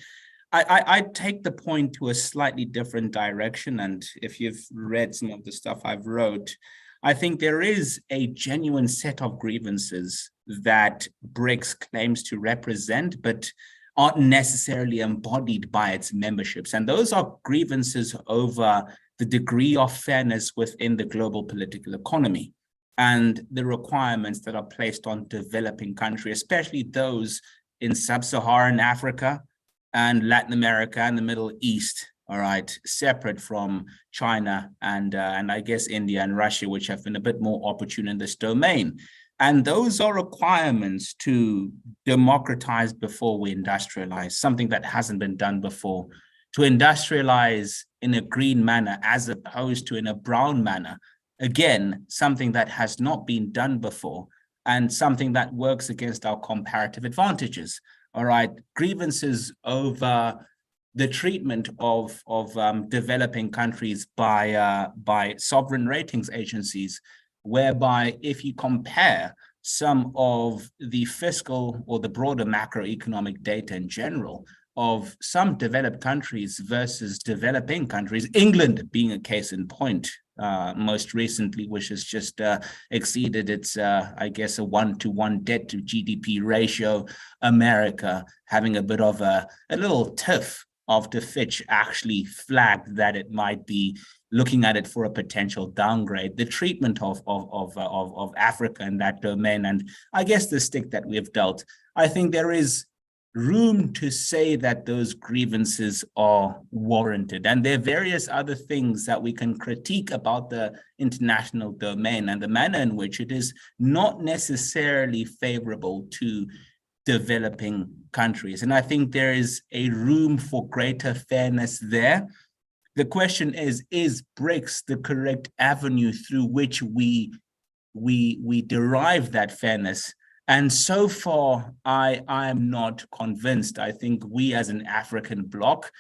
I take the point to a slightly different direction. And if you've read some of the stuff I've wrote, I think there is a genuine set of grievances that BRICS claims to represent, but aren't necessarily embodied by its memberships. And those are grievances over the degree of fairness within the global political economy and the requirements that are placed on developing countries, especially those in sub-Saharan Africa and Latin America and the Middle East, all right, separate from China and I guess India and Russia, which have been a bit more opportune in this domain. And those are requirements to democratize before we industrialize, something that hasn't been done before, to industrialize in a green manner as opposed to in a brown manner. Again, something that has not been done before and something that works against our comparative advantages. All right, grievances over the treatment of developing countries by sovereign ratings agencies, whereby if you compare some of the fiscal or the broader macroeconomic data in general of some developed countries versus developing countries, England being a case in point, most recently, which has just exceeded its, I guess, a 1-to-1 debt to GDP ratio, America having a bit of a little tiff after Fitch actually flagged that it might be looking at it for a potential downgrade, the treatment of Africa in that domain, and I guess the stick that we've dealt. I think there is room to say that those grievances are warranted. And there are various other things that we can critique about the international domain and the manner in which it is not necessarily favorable to developing countries. And I think there is a room for greater fairness there. The question is BRICS the correct avenue through which we derive that fairness? And so far, I am not convinced. I think we as an African bloc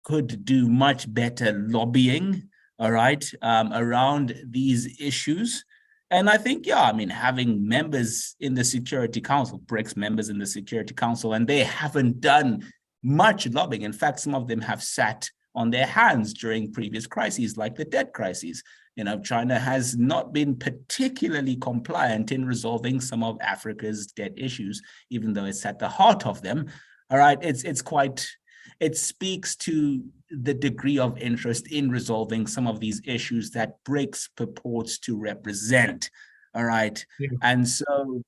could do much better lobbying, all right, around these issues. And I think, yeah, I mean, having members in the Security Council, BRICS members in the Security Council, and they haven't done much lobbying. In fact, some of them have sat on their hands during previous crises, like the debt crises. You know, China has not been particularly compliant in resolving some of Africa's debt issues, even though it's at the heart of them. All right, it speaks to the degree of interest in resolving some of these issues that BRICS purports to represent. All right, yeah. And so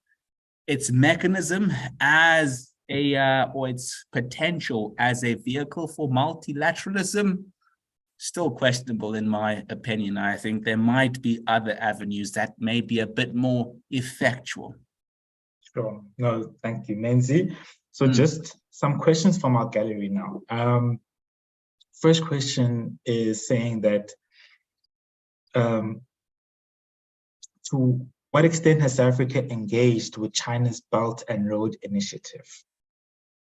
its mechanism as or its potential as a vehicle for multilateralism, still questionable in my opinion. I think there might be other avenues that may be a bit more effectual. Sure. No, thank you, Menzi. So just some questions from our gallery now. First question is saying that to what extent has Africa engaged with China's Belt and Road Initiative?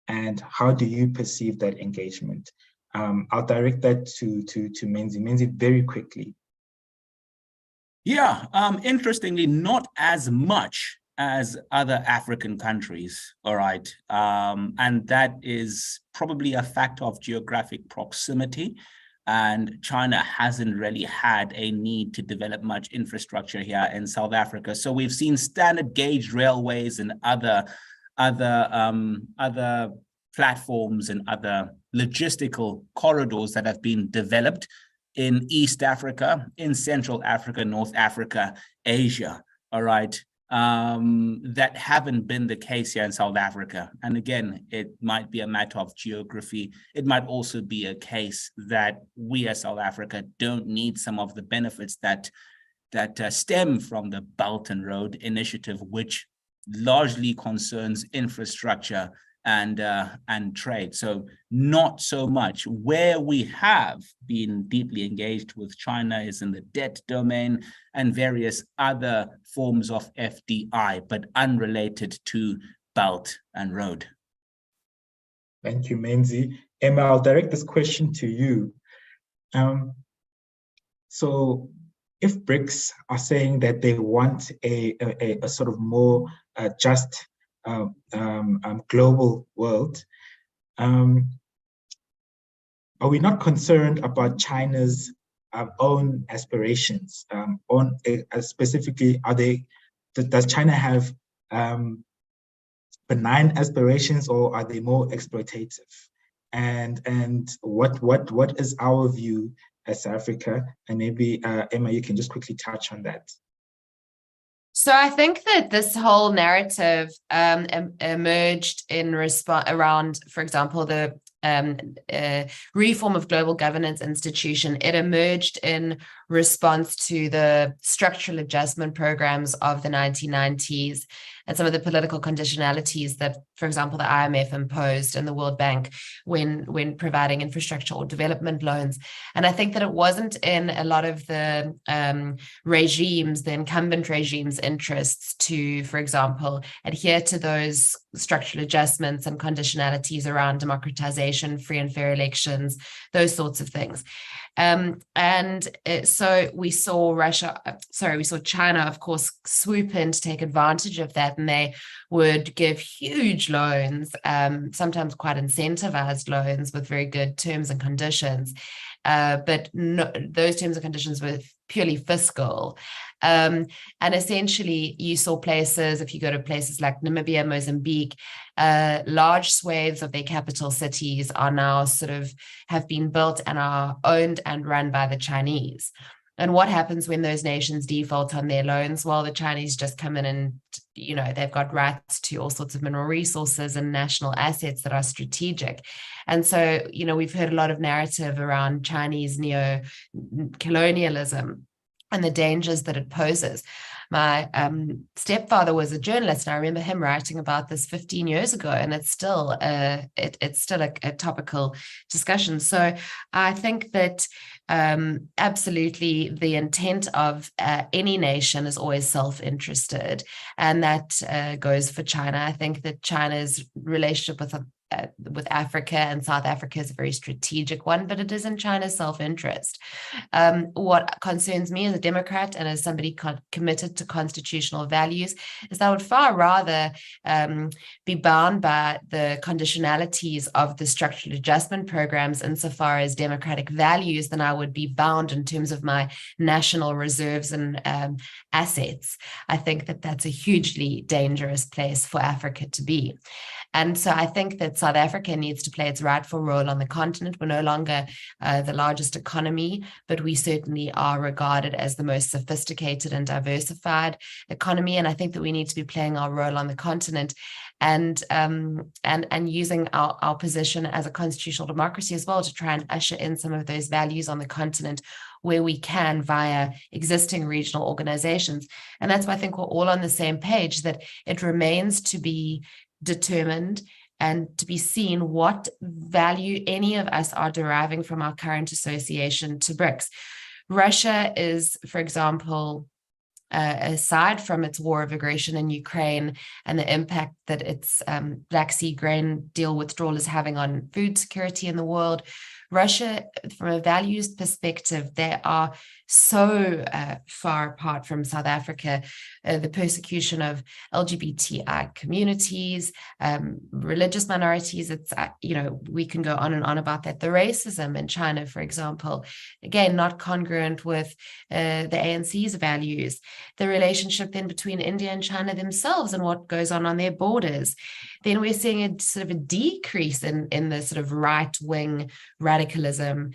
And how do you perceive that engagement? I'll direct that to Menzi. Menzi, very quickly. Yeah, interestingly, not as much as other African countries, all right? And that is probably a factor of geographic proximity. And China hasn't really had a need to develop much infrastructure here in South Africa. So we've seen standard gauge railways and other platforms and other logistical corridors that have been developed in East Africa, in Central Africa, North Africa, Asia, all right, that haven't been the case here in South Africa. And again, it might be a matter of geography. It might also be a case that we as South Africa don't need some of the benefits that stem from the Belt and Road Initiative, which largely concerns infrastructure and trade. So not so much. Where we have been deeply engaged with China is in the debt domain and various other forms of FDI, but unrelated to Belt and Road. Thank you, Menzi. Emma, I'll direct this question to you. So if BRICS are saying that they want a sort of more just global world, are we not concerned about China's own aspirations? Specifically, does China have benign aspirations, or are they more exploitative? And what is our view as Africa? And maybe Emma, you can just quickly touch on that. So I think that this whole narrative emerged in response around, for example, the reform of global governance institution. It emerged in response to the structural adjustment programs of the 1990s and some of the political conditionalities that, for example, the IMF imposed and the World Bank when providing infrastructure or development loans. And I think that it wasn't in a lot of the regimes, the incumbent regimes' interests to, for example, adhere to those structural adjustments and conditionalities around democratization, free and fair elections, those sorts of things. So we saw China, of course, swoop in to take advantage of that, and they would give huge loans, sometimes quite incentivized loans with very good terms and conditions. but no, those terms and conditions were purely fiscal. And essentially, you saw places, if you go to places like Namibia, Mozambique, large swathes of their capital cities are now have been built and are owned and run by the Chinese. And what happens when those nations default on their loans? Well, the Chinese just come in and, they've got rights to all sorts of mineral resources and national assets that are strategic. And so, we've heard a lot of narrative around Chinese neo-colonialism and the dangers that it poses. My stepfather was a journalist, and I remember him writing about this 15 years ago, and it's still a topical discussion. So I think that absolutely the intent of any nation is always self-interested, and that goes for China. I think that China's relationship with Africa and South Africa is a very strategic one, but it is in China's self-interest. What concerns me as a Democrat and as somebody committed to constitutional values is that I would far rather be bound by the conditionalities of the structural adjustment programs insofar as democratic values than I would be bound in terms of my national reserves and assets. I think that that's a hugely dangerous place for Africa to be. And so I think that South Africa needs to play its rightful role on the continent. We're no longer the largest economy, but we certainly are regarded as the most sophisticated and diversified economy. And I think that we need to be playing our role on the continent and using our position as a constitutional democracy as well to try and usher in some of those values on the continent where we can via existing regional organizations. And that's why I think we're all on the same page, that it remains to be determined and to be seen what value any of us are deriving from our current association to BRICS. Russia is, for example, aside from its war of aggression in Ukraine and the impact that its Black Sea grain deal withdrawal is having on food security in the world, Russia, from a values perspective, they are so far apart from South Africa. The persecution of LGBTI communities, religious minorities, it's, we can go on and on about that. The racism in China, for example, again, not congruent with the ANC's values. The relationship then between India and China themselves and what goes on their borders. Then we're seeing a sort of a decrease in the sort of right-wing radicalism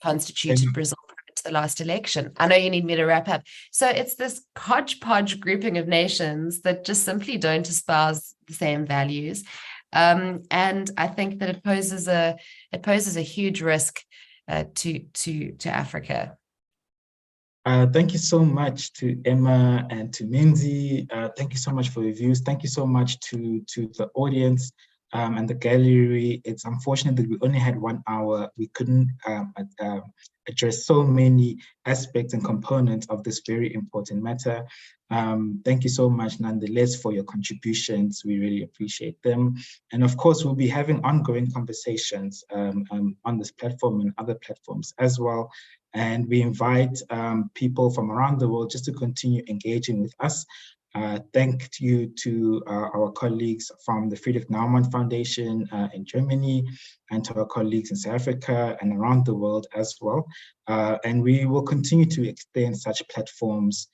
constituted Brazil prior to the last election. I know you need me to wrap up. So it's this hodgepodge grouping of nations that just simply don't espouse the same values. And I think that it poses a huge risk to Africa. Thank you so much to Emma and to Menzi. Thank you so much for your views. Thank you so much to the audience and the gallery. It's unfortunate that we only had 1 hour. We couldn't address so many aspects and components of this very important matter. Thank you so much nonetheless for your contributions. We really appreciate them. And of course, we'll be having ongoing conversations on this platform and other platforms as well. And we invite people from around the world just to continue engaging with us. Thank you to our colleagues from the Friedrich-Naumann Foundation in Germany, and to our colleagues in South Africa and around the world as well. And we will continue to extend such platforms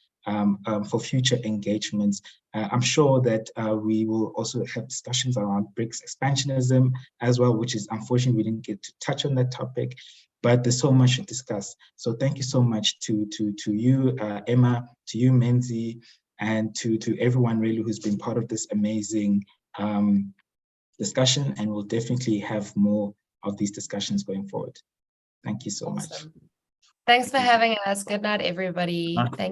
for future engagements. I'm sure that we will also have discussions around BRICS expansionism as well, which is unfortunately we didn't get to touch on that topic, but there's so much to discuss. So thank you so much to you, Emma, to you, Menzi, and to everyone really who's been part of this amazing discussion, and we'll definitely have more of these discussions going forward. Thank you so much. Thanks for having us. Good night, everybody. Thank